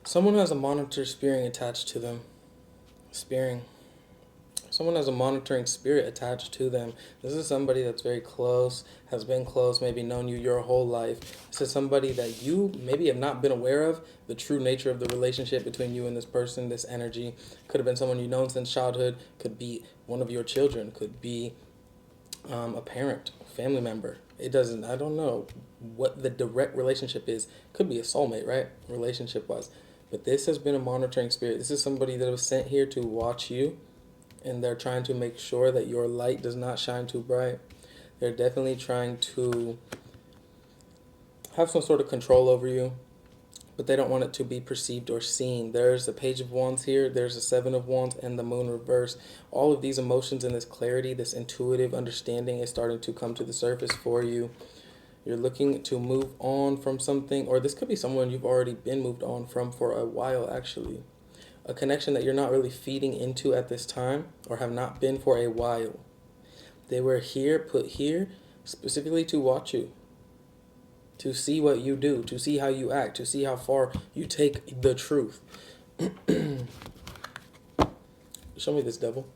Someone has a monitor spearing attached to them. Spearing. Someone has a monitoring spirit attached to them. This is somebody that's very close, has been close, maybe known you your whole life. This is somebody that you maybe have not been aware of the true nature of the relationship between you and this person, this energy. Could have been someone you've known since childhood, could be one of your children, could be a parent, family member. It doesn't, I don't know what the direct relationship is. Could be a soulmate, right? Relationship wise. But this has been a monitoring spirit. This is somebody that was sent here to watch you, and they're trying to make sure that your light does not shine too bright. They're definitely trying to have some sort of control over you, but they don't want it to be perceived or seen. There's a Page of Wands here, there's a Seven of Wands, and the Moon reverse. All of these emotions and this clarity, this intuitive understanding is starting to come to the surface for you. You're looking to move on from something, or this could be someone you've already been moved on from for a while, actually. A connection that you're not really feeding into at this time, or have not been for a while. They were here, put here, specifically to watch you, to see what you do, to see how you act, to see how far you take the truth. Show me this, devil.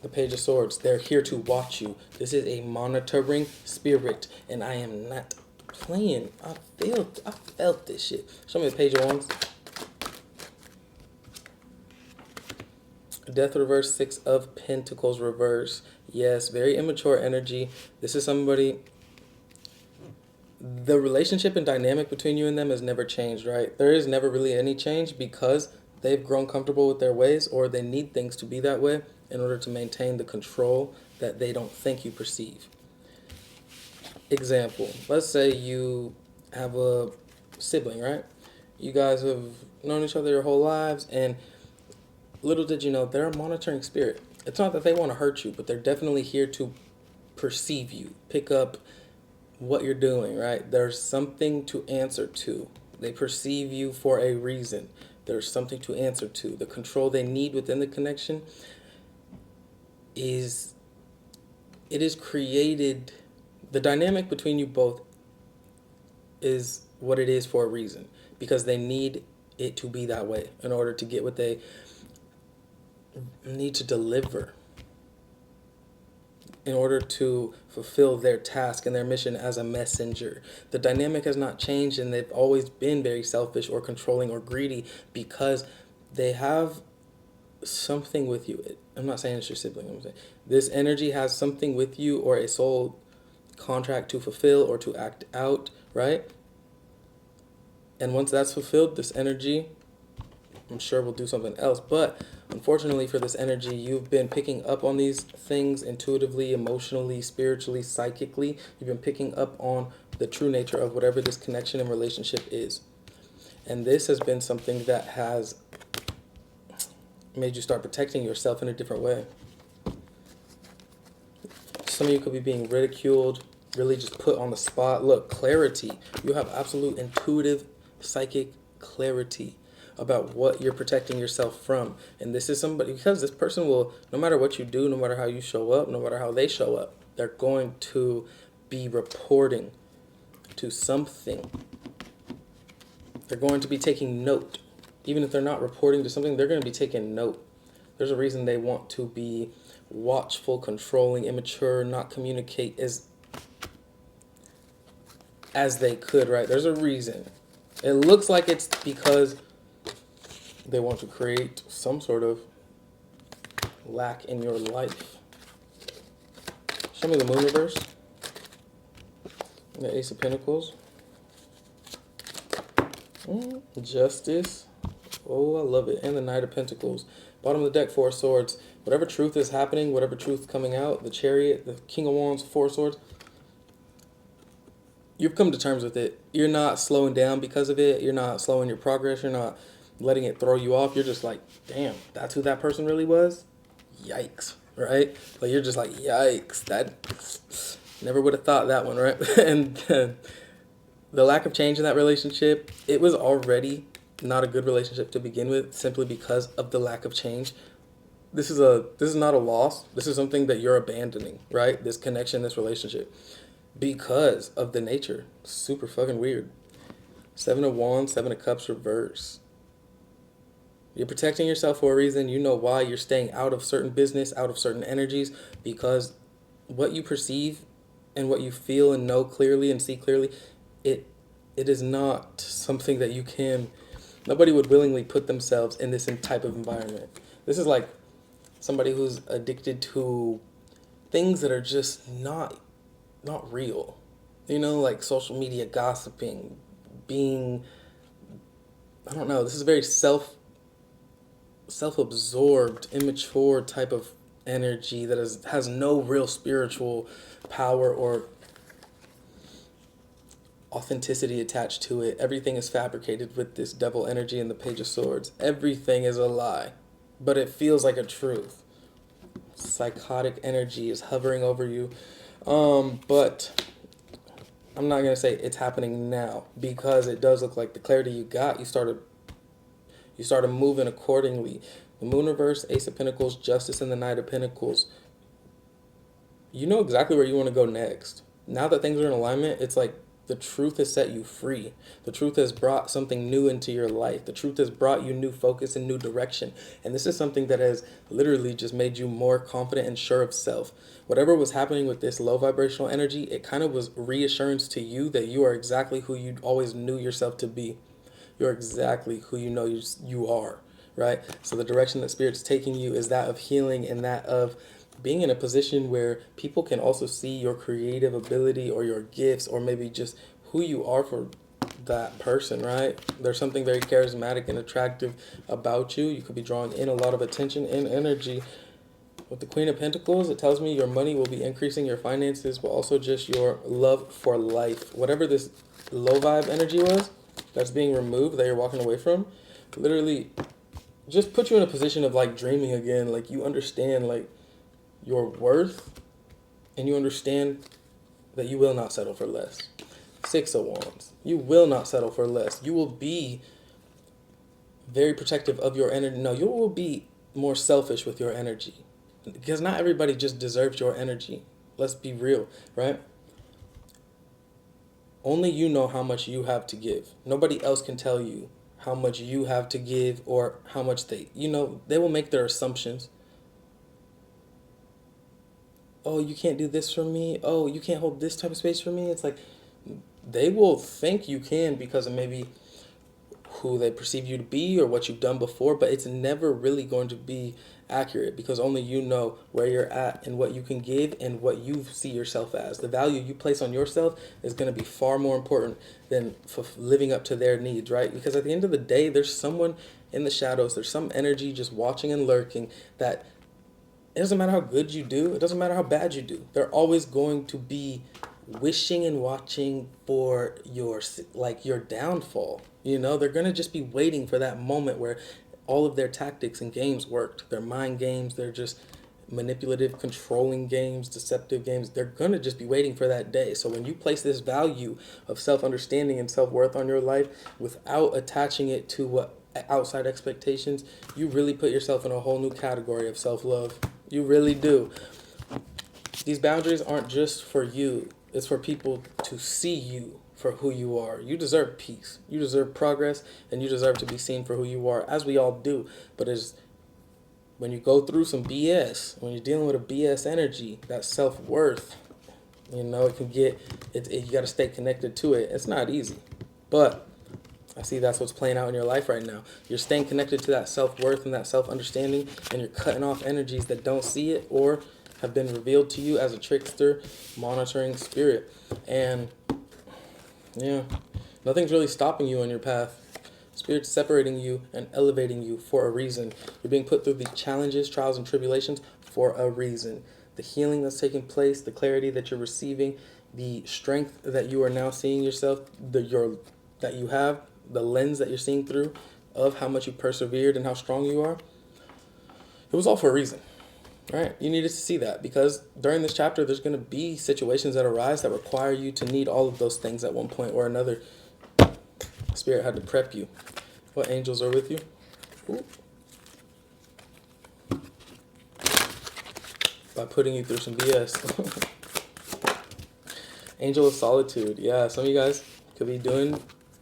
The Page of Swords. They're here to watch you. This is a monitoring spirit, and I am not playing. I felt this shit. Show me the Page of Wands. Death reverse, Six of Pentacles reverse. Yes, very immature energy. This is somebody. The relationship and dynamic between you and them has never changed, right? There is never really any change because they've grown comfortable with their ways, or they need things to be that way in order to maintain the control that they don't think you perceive. Example, let's say you have a sibling, right? You guys have known each other your whole lives, and little did you know, they're a monitoring spirit. It's not that they want to hurt you, but they're definitely here to perceive you, pick up what you're doing, right? There's something to answer to. They perceive you for a reason. There's something to answer to. The control they need within the connection is created. The dynamic between you both is what it is for a reason, because they need it to be that way in order to get what they need to deliver, in order to fulfill their task and their mission as a messenger. The dynamic has not changed, and they've always been very selfish or controlling or greedy because they have something with you. I'm not saying it's your sibling. I'm saying this energy has something with you, or a soul contract to fulfill or to act out, right? And once that's fulfilled, this energy, I'm sure, will do something else. But unfortunately for this energy, you've been picking up on these things intuitively, emotionally, spiritually, psychically. You've been picking up on the true nature of whatever this connection and relationship is. And this has been something that has made you start protecting yourself in a different way. Some of you could be being ridiculed, really just put on the spot. Look, clarity. You have absolute intuitive, psychic clarity about what you're protecting yourself from. And this is somebody, because this person will, no matter what you do, no matter how you show up, no matter how they show up, they're going to be reporting to something. They're going to be taking note. Even if they're not reporting to something, they're going to be taking note. There's a reason they want to be watchful, controlling, immature, not communicate as they could, right? There's a reason. It looks like it's because they want to create some sort of lack in your life. Show me the Moon reverse. The Ace of Pentacles. Justice. Oh, I love it. And the Knight of Pentacles. Bottom of the deck, Four of Swords. Whatever truth is happening, whatever truth coming out, the Chariot, the King of Wands, Four of Swords, you've come to terms with it. You're not slowing down because of it. You're not slowing your progress. You're not letting it throw you off. You're just like, damn, that's who that person really was? Yikes, right? Like, you're just like, yikes. That, never would have thought that one, right? And the lack of change in that relationship, it was already not a good relationship to begin with, simply because of the lack of change. This is not a loss. This is something that you're abandoning, right? This connection, this relationship, because of the nature. Super fucking weird. Seven of Wands, Seven of Cups reverse. You're protecting yourself for a reason. You know why. You're staying out of certain business, out of certain energies, because what you perceive and what you feel and know clearly and see clearly, it is not something that you can. Nobody would willingly put themselves in this type of environment. This is like somebody who's addicted to things that are just not real. You know, like social media gossiping, being, I don't know, this is a very self-absorbed, immature type of energy that has no real spiritual power or authenticity attached to it. Everything is fabricated with this devil energy and the Page of Swords. Everything is a lie, but it feels like a truth. Psychotic energy is hovering over you. But I'm not going to say it's happening now, because it does look like the clarity you got, you started moving accordingly. The Moon reverse, Ace of Pentacles, Justice, and the Knight of Pentacles. You know exactly where you want to go next. Now that things are in alignment, it's like the truth has set you free. The truth has brought something new into your life. The truth has brought you new focus and new direction. And this is something that has literally just made you more confident and sure of self. Whatever was happening with this low vibrational energy, it kind of was reassurance to you that you are exactly who you always knew yourself to be. You're exactly who you know you are, right? So the direction that Spirit's taking you is that of healing and that of being in a position where people can also see your creative ability or your gifts or maybe just who you are for that person, right? There's something very charismatic and attractive about you. You could be drawing in a lot of attention and energy. With the Queen of Pentacles, it tells me your money will be increasing, your finances, but also just your love for life. Whatever this low vibe energy was that's being removed, that you're walking away from, literally just put you in a position of like dreaming again. Like, you understand like your worth, and you understand that you will not settle for less. Six of Wands. You will not settle for less. You will be very protective of your energy. No, you will be more selfish with your energy, because not everybody just deserves your energy. Let's be real, right? Only you know how much you have to give. Nobody else can tell you how much you have to give or how much they will make their assumptions. Oh, you can't do this for me. Oh, you can't hold this type of space for me. It's like, they will think you can because of maybe who they perceive you to be or what you've done before, but it's never really going to be accurate, because only you know where you're at and what you can give and what you see yourself as. The value you place on yourself is going to be far more important than living up to their needs, right? Because at the end of the day, there's someone in the shadows, there's some energy just watching and lurking that it doesn't matter how good you do, it doesn't matter how bad you do, they're always going to be wishing and watching for your downfall. They're going to just be waiting for that moment where all of their tactics and games worked. Their mind games, they're just manipulative, controlling games, deceptive games. They're going to just be waiting for that day. So when you place this value of self-understanding and self-worth on your life without attaching it to what outside expectations, you really put yourself in a whole new category of self-love. You really do. These boundaries aren't just for you. It's for people to see you for who you are. You deserve peace. You deserve progress, and you deserve to be seen for who you are, as we all do. But it's when you go through some BS, when you're dealing with a BS energy, that self-worth, it can get, you got to stay connected to it. It's not easy. But I see that's what's playing out in your life right now. You're staying connected to that self-worth and that self-understanding, and you're cutting off energies that don't see it or have been revealed to you as a trickster, monitoring spirit. And Yeah. Nothing's really stopping you on your path. Spirit's separating you and elevating you for a reason. You're being put through the challenges, trials, and tribulations for a reason. The healing that's taking place, the clarity that you're receiving, the strength that you are now seeing yourself, that you have, the lens that you're seeing through of how much you persevered and how strong you are. It was all for a reason. Right? You needed to see that because during this chapter, there's going to be situations that arise that require you to need all of those things at one point or another. Spirit had to prep you. What angels are with you? Ooh. By putting you through some BS. Angel of solitude. Yeah, some of you guys could be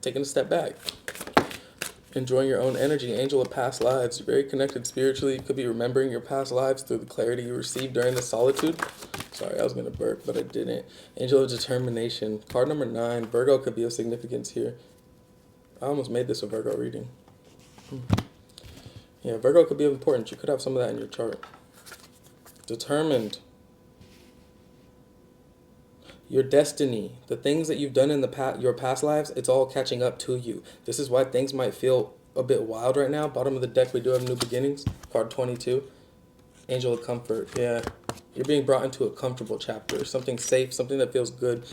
taking a step back. Enjoying your own energy. Angel of past lives. You're very connected spiritually. You could be remembering your past lives through the clarity you received during the solitude. Sorry, I was going to burp, but I didn't. Angel of determination. Card number 9. Virgo could be of significance here. I almost made this a Virgo reading. Yeah, Virgo could be of importance. You could have some of that in your chart. Determined. Your destiny, the things that you've done in your past lives, it's all catching up to you. This is why things might feel a bit wild right now. Bottom of the deck, we do have new beginnings. Card 22. Angel of comfort. Yeah, you're being brought into a comfortable chapter. Something safe, something that feels good.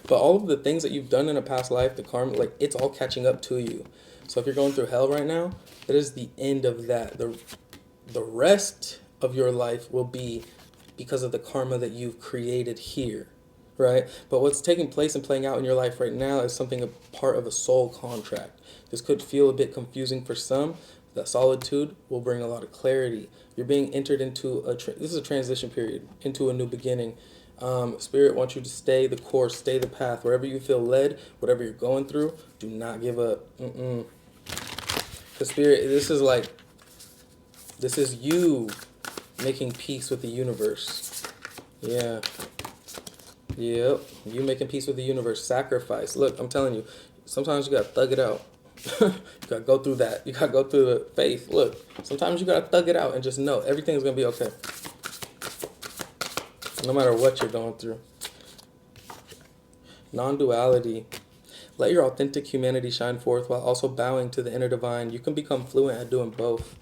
But all of the things that you've done in a past life, the karma, like it's all catching up to you. So if you're going through hell right now, it is the end of that. The rest of your life will be because of the karma that you've created here. Right? But what's taking place and playing out in your life right now is something a part of a soul contract. This could feel a bit confusing for some. That solitude will bring a lot of clarity. You're being entered into this is a transition period, into a new beginning. Spirit wants you to stay the course, stay the path. Wherever you feel led, whatever you're going through, do not give up. The Spirit, this is you making peace with the universe. Yeah. Yep, you making peace with the universe. Sacrifice. Look, I'm telling you, sometimes you gotta thug it out. You gotta go through that. You gotta go through the faith. Look, sometimes you gotta thug it out and just know everything's gonna be okay. No matter what you're going through. Non-duality. Let your authentic humanity shine forth while also bowing to the inner divine. You can become fluent at doing both.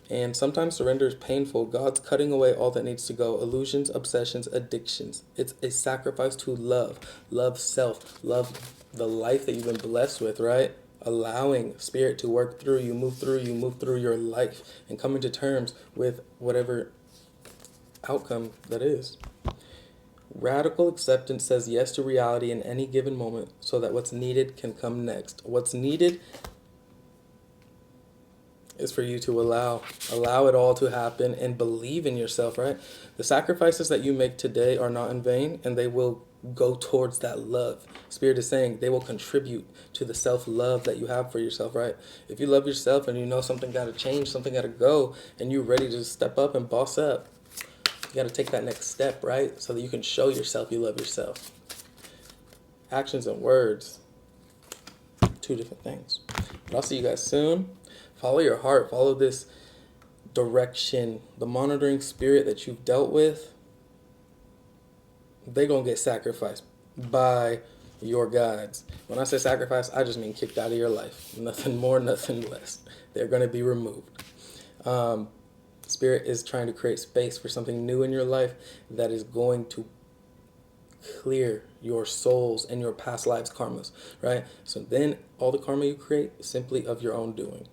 And sometimes surrender is painful. God's cutting away all that needs to go. Illusions, obsessions, addictions. It's a sacrifice to love. Love self. Love the life that you've been blessed with, right? Allowing Spirit to work through you, move through your life, and coming to terms with whatever outcome that is. Radical acceptance says yes to reality in any given moment so that what's needed can come next. What's needed is for you to allow it all to happen and believe in yourself, right? The sacrifices that you make today are not in vain, and they will go towards that love. Spirit is saying they will contribute to the self-love that you have for yourself, right? If you love yourself and you know something got to change, something got to go, and you're ready to step up and boss up, you got to take that next step, right? So that you can show yourself you love yourself. Actions and words, two different things. But I'll see you guys soon. Follow your heart. Follow this direction. The monitoring spirit that you've dealt with, they're going to get sacrificed by your guides. When I say sacrifice, I just mean kicked out of your life. Nothing more, nothing less. They're going to be removed. Spirit is trying to create space for something new in your life that is going to clear your souls and your past lives karmas, right? So then all the karma you create is simply of your own doing.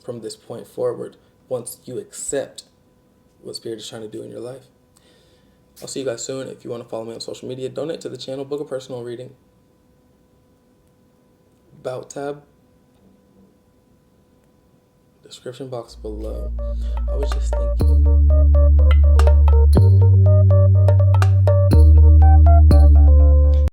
From this point forward, once you accept what Spirit is trying to do in your life. I'll see you guys soon. If you want to follow me on social media, donate to the channel, book a personal reading. About tab. Description box below. I was just thinking.